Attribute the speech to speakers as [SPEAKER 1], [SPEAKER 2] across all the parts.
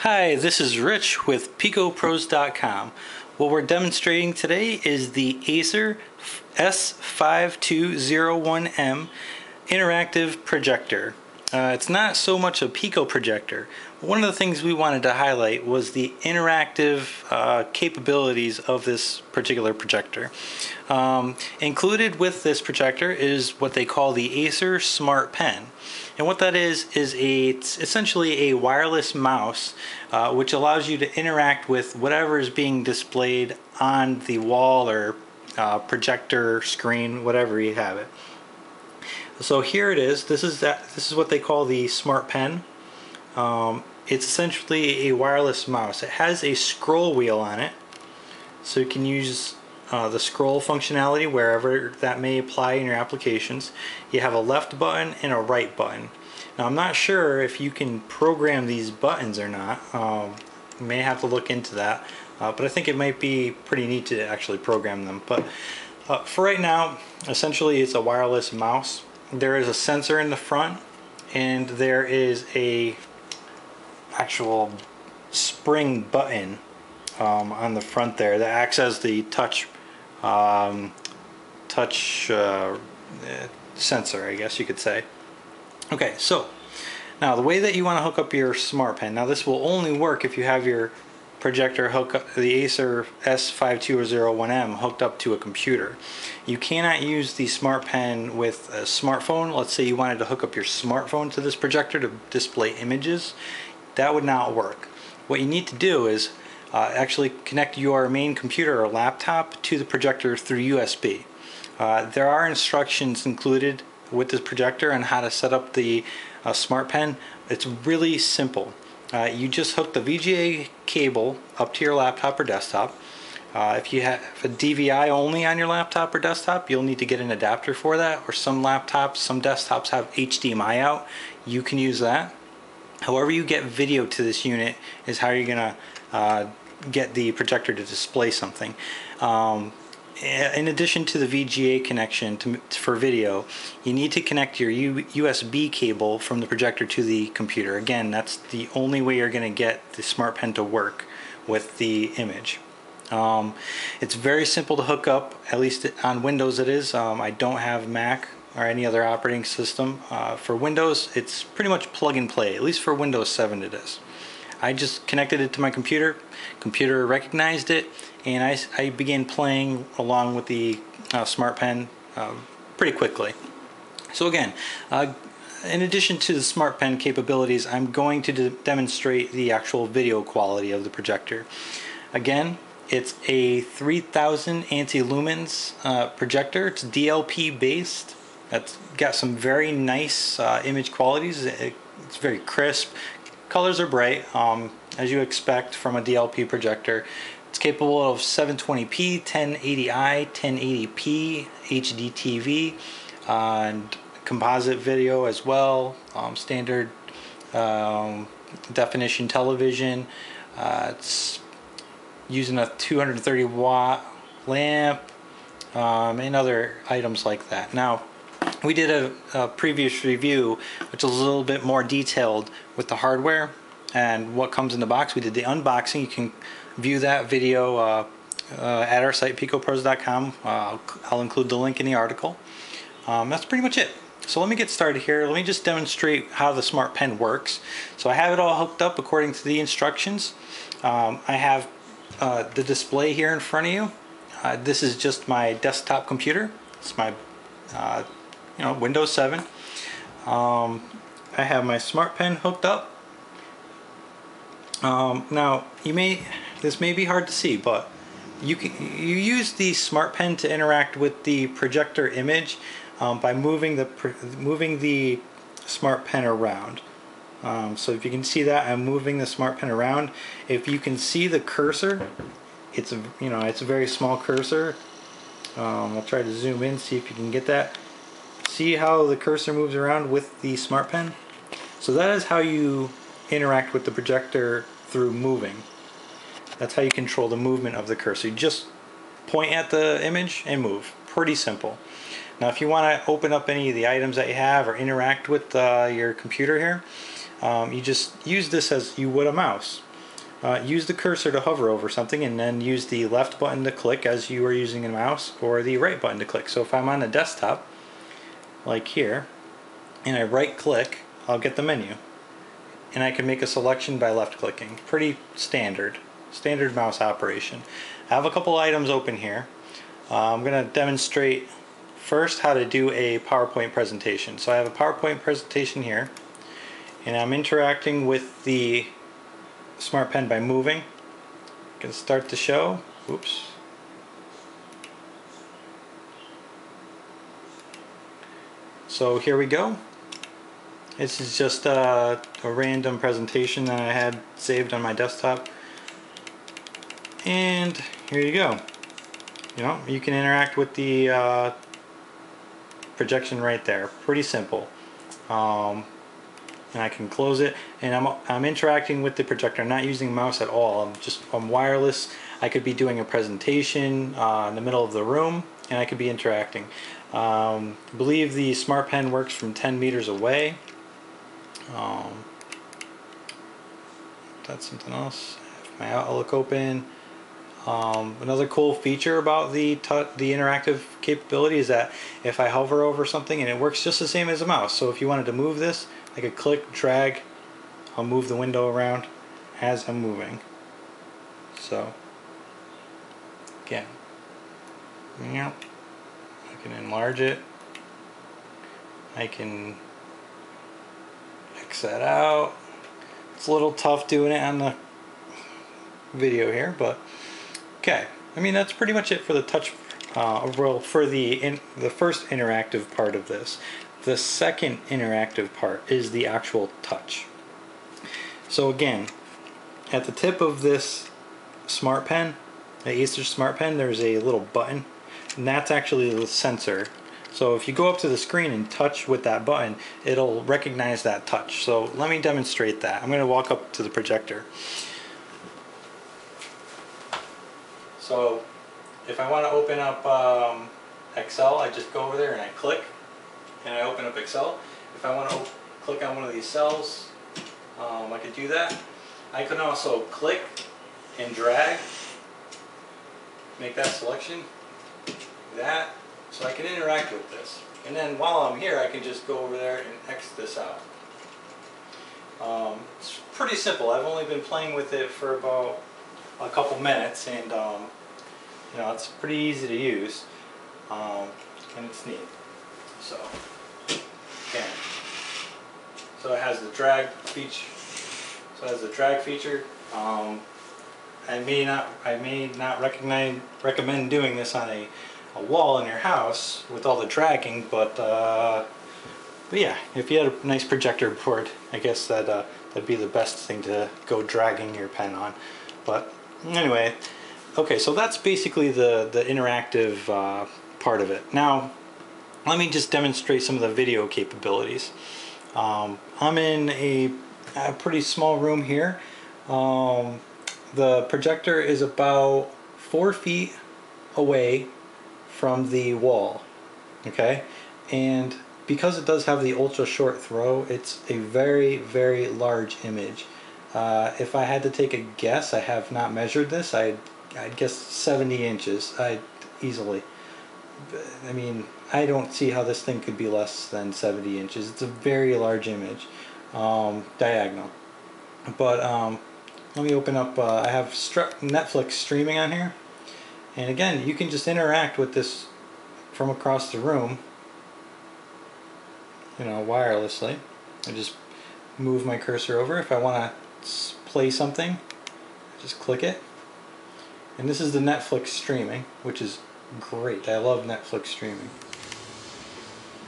[SPEAKER 1] Hi, this is Rich with PicoPros.com. What we're demonstrating today is the ACER S5201M interactive projector. It's not so much a Pico projector. One of the things we wanted to highlight was the interactive capabilities of this particular projector. Included with this projector is what they call the ACER Smart Pen. And what that is it's essentially a wireless mouse which allows you to interact with whatever is being displayed on the wall or projector screen, whatever you have it. So here it is. This is what they call the Smart Pen. It's essentially a wireless mouse. It has a scroll wheel on it, so you can use the scroll functionality wherever that may apply in your applications. You have a left button and a right button. Now I'm not sure if you can program these buttons or not. You may have to look into that, but I think it might be pretty neat to actually program them. But for right now, essentially it's a wireless mouse. There is a sensor in the front, and there is a actual spring button on the front there that acts as the touch sensor, I guess you could say. Okay, so now the way that you want to hook up your Smart Pen. Now this will only work if you have your projector hook up, the ACER S5201M, hooked up to a computer. You cannot use the Smart Pen with a smartphone. Let's say you wanted to hook up your smartphone to this projector to display images. That would not work. What you need to do is actually connect your main computer or laptop to the projector through USB. There are instructions included with this projector on how to set up the Smart Pen. It's really simple. You just hook the VGA cable up to your laptop or desktop. If you have a DVI only on your laptop or desktop, you'll need to get an adapter for that, or some laptops, some desktops have HDMI out. You can use that. However you get video to this unit is how you're going to get the projector to display something. In addition to the VGA connection for video, you need to connect your USB cable from the projector to the computer. Again, that's the only way you're going to get the Smart Pen to work with the image. It's very simple to hook up, at least on Windows it is. I don't have Mac or any other operating system. For Windows, it's pretty much plug and play, at least for Windows 7 it is. I just connected it to my computer recognized it, and I began playing along with the Smart Pen pretty quickly. So again, in addition to the Smart Pen capabilities, I'm going to demonstrate the actual video quality of the projector. Again, it's a 3000 anti-lumens projector. It's DLP based. It's got some very nice image qualities. It's very crisp. Colors are bright, as you expect from a DLP projector. It's capable of 720p, 1080i, 1080p, HD TV, and composite video as well, standard definition television. It's using a 230 watt lamp and other items like that. Now, we did a previous review which is a little bit more detailed with the hardware and what comes in the box. We did the unboxing. You can view that video at our site PicoPros.com. I'll include the link in the article. That's pretty much it. So let me get started here. Let me just demonstrate how the Smart Pen works. So I have it all hooked up according to the instructions. I have the display here in front of you. This is just my desktop computer. It's my Windows 7. I have my Smart Pen hooked up. Now this may be hard to see, but you use the Smart Pen to interact with the projector image by moving the Smart Pen around. So if you can see that, I'm moving the Smart Pen around. If you can see the cursor, it's a very small cursor. I'll try to zoom in, see if you can get that. See how the cursor moves around with the Smart Pen? So that is how you interact with the projector through moving. That's how you control the movement of the cursor. You just point at the image and move. Pretty simple. Now if you want to open up any of the items that you have or interact with your computer here, you just use this as you would a mouse. use the cursor to hover over something, and then use the left button to click as you are using a mouse, or the right button to click. So if I'm on a desktop, like here, and I right click, I'll get the menu. And I can make a selection by left clicking. Pretty standard mouse operation. I have a couple items open here. I'm going to demonstrate first how to do a PowerPoint presentation. So I have a PowerPoint presentation here, and I'm interacting with the Smart Pen by moving. I can start the show. Oops. So here we go. This is just a random presentation that I had saved on my desktop. And here you go. You know, you can interact with the projection right there. Pretty simple. And I can close it, and I'm interacting with the projector. I'm not using a mouse at all. I'm wireless. I could be doing a presentation in the middle of the room, and I could be interacting. I believe the Smart Pen works from 10 meters away. That's something else. I have my Outlook open. Another cool feature about the interactive capability is that if I hover over something, and it works just the same as a mouse. So if you wanted to move this, I could click, drag, I'll move the window around as I'm moving. So again, I can enlarge it. I can X that out. It's a little tough doing it on the video here, but okay. I mean, that's pretty much it for the touch. Well, for the first interactive part of this. The second interactive part is the actual touch. So again, at the tip of this Smart Pen, the ACER Smart Pen, there's a little button, and that's actually the sensor. So if you go up to the screen and touch with that button, it'll recognize that touch. So let me demonstrate that. I'm going to walk up to the projector. So if I want to open up Excel, I just go over there and I click, and I open up Excel. If I want to click on one of these cells, I could do that. I can also click and drag, make that selection, that, so I can interact with this. And then while I'm here, I can just go over there and X this out. It's pretty simple. I've only been playing with it for about a couple minutes, and you know, it's pretty easy to use, and it's neat. So again, so it has the drag feature. I may not recommend doing this on a wall in your house with all the dragging, but yeah, if you had a nice projector board, I guess that'd be the best thing to go dragging your pen on. But anyway, okay, so that's basically the interactive part of it. Now, let me just demonstrate some of the video capabilities. I'm in a pretty small room here. The projector is about 4 feet away from the wall, okay? And because it does have the ultra short throw, it's a very, very large image. If I had to take a guess, I have not measured this, I'd guess 70 inches, easily. I mean, I don't see how this thing could be less than 70 inches. It's a very large image, diagonal. But let me open up, I have Netflix streaming on here. And again, you can just interact with this from across the room, you know, wirelessly. I just move my cursor over. If I want to play something, I just click it. And this is the Netflix streaming, which is great. I love Netflix streaming.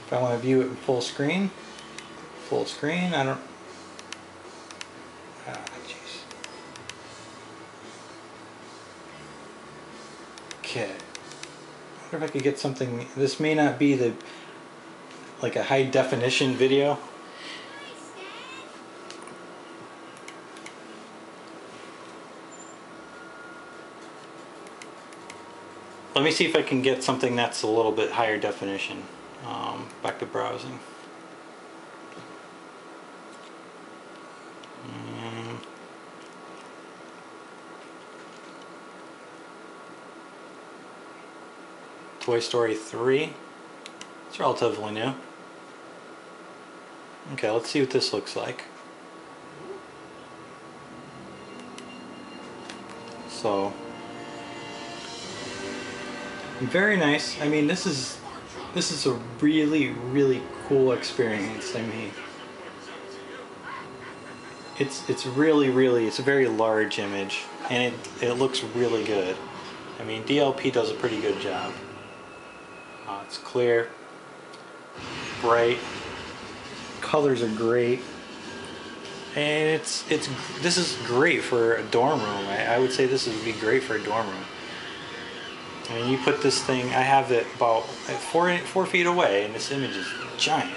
[SPEAKER 1] If I want to view it in full screen, I don't... jeez. Okay. I wonder if I could get something... This may not be like a high definition video. Let me see if I can get something that's a little bit higher definition. Back to browsing. Toy Story 3. It's relatively new. Okay, let's see what this looks like. So, very nice. I mean, this is a really cool experience. I mean, it's really it's a very large image, and it looks really good. I mean, DLP does a pretty good job. It's clear, bright, colors are great, and this is great for a dorm room. I would say this would be great for a dorm room. I mean, you put this thing, I have it about 4 feet away, and this image is giant.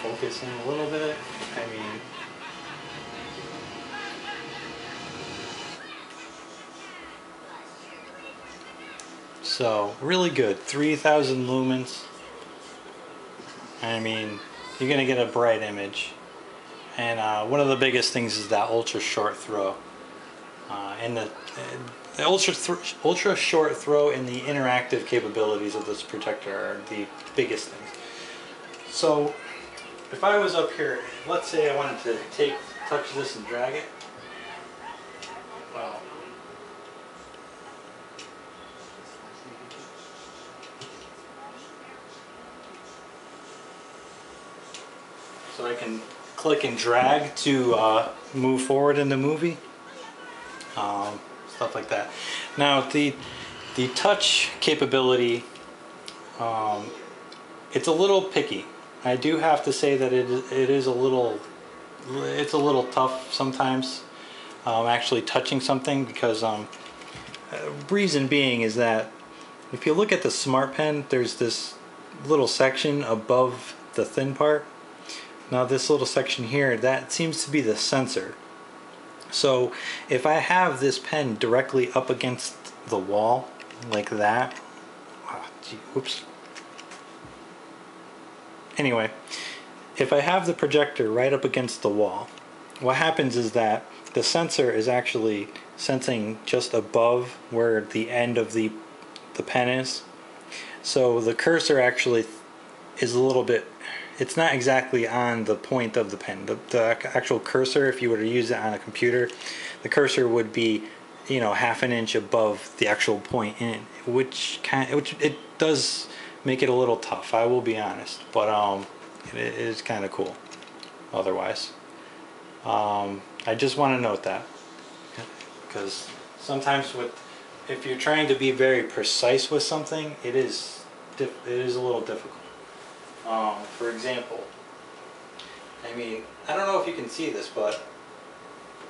[SPEAKER 1] Focus in a little bit. I mean, so really good. 3,000 lumens. I mean, you're gonna get a bright image. And one of the biggest things is that ultra short throw. And the ultra short throw and the interactive capabilities of this projector are the biggest things. So if I was up here, let's say I wanted to touch this and drag it. Wow. So I can click and drag to move forward in the movie, stuff like that. Now the touch capability, it's a little picky. I do have to say that it's a little tough sometimes, actually touching something, because reason being is that if you look at the Smart Pen, there's this little section above the thin part. Now this little section here, that seems to be the sensor. So if I have this pen directly up against the wall like that, whoops. Anyway, if I have the projector right up against the wall, what happens is that the sensor is actually sensing just above where the end of the pen is. So the cursor actually is a little bit, it's not exactly on the point of the pen. The actual cursor, if you were to use it on a computer, the cursor would be, you know, half an inch above the actual point in it, which it does make it a little tough, I will be honest, but it is kind of cool otherwise. I just want to note that, because sometimes if you're trying to be very precise with something, it is a little difficult. For example, I mean, I don't know if you can see this, but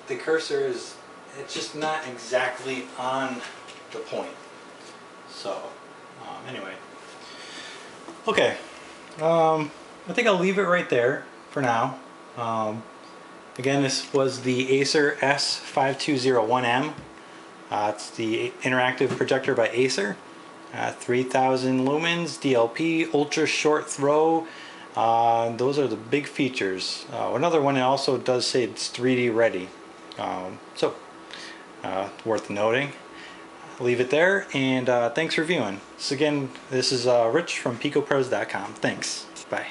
[SPEAKER 1] the cursor it's just not exactly on the point. So, anyway. Okay, I think I'll leave it right there for now. Again, this was the ACER S5201M. It's the interactive projector by ACER. 3,000 lumens, DLP, ultra short throw. Those are the big features. Another one, it also does say it's 3D ready. So worth noting. Leave it there, and thanks for viewing. So again, this is Rich from PicoPros.com. Thanks. Bye.